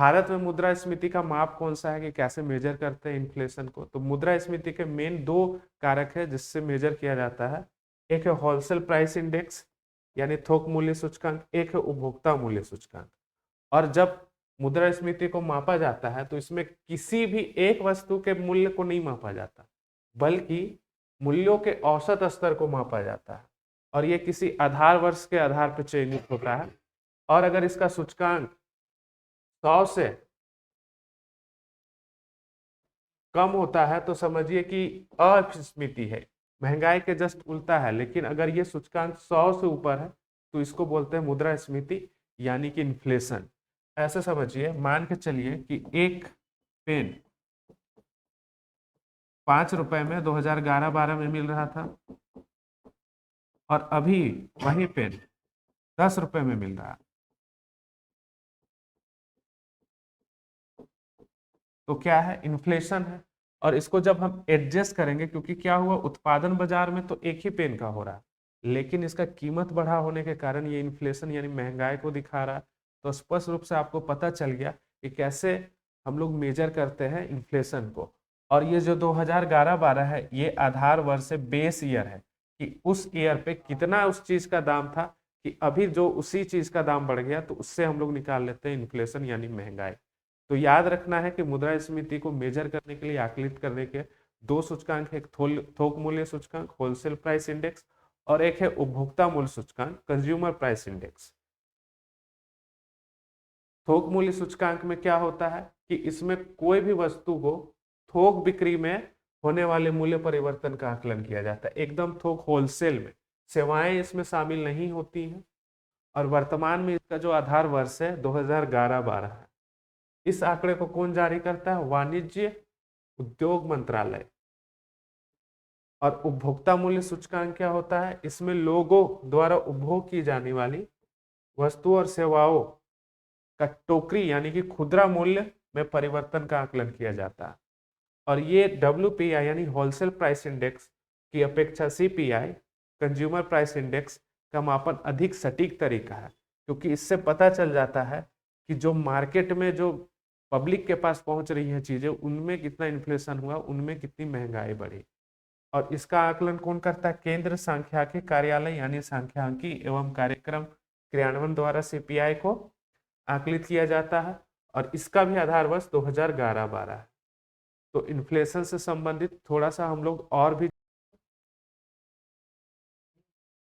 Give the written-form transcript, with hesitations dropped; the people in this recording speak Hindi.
भारत में मुद्रास्फीति का माप कौन सा है कि कैसे मेजर करते हैं इन्फ्लेशन को? तो मुद्रास्फीति के मेन दो कारक है जिससे मेजर किया जाता है। एक है होलसेल प्राइस इंडेक्स यानी थोक मूल्य सूचकांक, एक है उपभोक्ता मूल्य सूचकांक। और जब मुद्रास्फीति को मापा जाता है तो इसमें किसी भी एक वस्तु के मूल्य को नहीं मापा जाता, बल्कि मूल्यों के औसत स्तर को मापा जाता है और ये किसी आधार वर्ष के आधार पर चयनित होता है। और अगर इसका सूचकांक 100 से कम होता है तो समझिए कि अस्फीति है, महंगाई के जस्ट उल्टा है। लेकिन अगर ये सूचकांक 100 से ऊपर है तो इसको बोलते हैं मुद्रास्फीति यानी कि इन्फ्लेशन। ऐसे समझिए, मान के चलिए कि एक पेन 5 रुपए में 2011-12 में मिल रहा था और अभी वही पेन 10 रुपए में मिल रहा है। तो क्या है? इन्फ्लेशन है। और इसको जब हम एडजस्ट करेंगे, क्योंकि क्या हुआ, उत्पादन बाजार में तो एक ही पेन का हो रहा है लेकिन इसका कीमत बढ़ा होने के कारण ये इन्फ्लेशन यानी महंगाई को दिखा रहा है। तो स्पष्ट रूप से आपको पता चल गया कि कैसे हम लोग मेजर करते हैं इन्फ्लेशन को। और ये जो 2011-12 है ये आधार वर्ष से बेस ईयर है कि उस ईयर पे कितना उस चीज का दाम था, कि अभी जो उसी चीज का दाम बढ़ गया तो उससे हम लोग निकाल लेते हैं इन्फ्लेशन यानी महंगाई। तो याद रखना है कि मुद्रास्फीति को मेजर करने के लिए, आकलित करने के दो सूचकांक, एक थोक मूल्य सूचकांक होलसेल प्राइस इंडेक्स और एक है उपभोक्ता मूल्य सूचकांक कंज्यूमर प्राइस इंडेक्स। थोक मूल्य सूचकांक में क्या होता है कि इसमें कोई भी वस्तु को थोक बिक्री में होने वाले मूल्य परिवर्तन का आकलन किया जाता है, एकदम थोक होलसेल में। सेवाएं इसमें शामिल नहीं होती हैं। और वर्तमान में इसका जो आधार वर्ष है 2011-12 है। इस आंकड़े को कौन जारी करता है? वाणिज्य उद्योग मंत्रालय। और उपभोक्ता मूल्य सूचकांक क्या होता है? इसमें लोगों द्वारा उपभोग की जाने वाली वस्तुओं और सेवाओं का टोकरी यानी कि खुदरा मूल्य में परिवर्तन का आकलन किया जाता है। और ये WPI यानी होलसेल प्राइस इंडेक्स की अपेक्षा CPI कंज्यूमर प्राइस इंडेक्स का मापन अधिक सटीक तरीका है, क्योंकि इससे पता चल जाता है कि जो मार्केट में जो पब्लिक के पास पहुंच रही हैं चीजें, उनमें कितना इन्फ्लेशन हुआ, उनमें कितनी महंगाई बढ़ी। और इसका आकलन कौन करता है? केंद्र सांख्यिकी कार्यालय यानी सांख्यिकी एवं कार्यक्रम क्रियान्वयन द्वारा CPI को आकलित किया जाता है। और इसका भी आधार वर्ष 2011-12 है। तो इन्फ्लेशन से संबंधित थोड़ा सा हम लोग और भी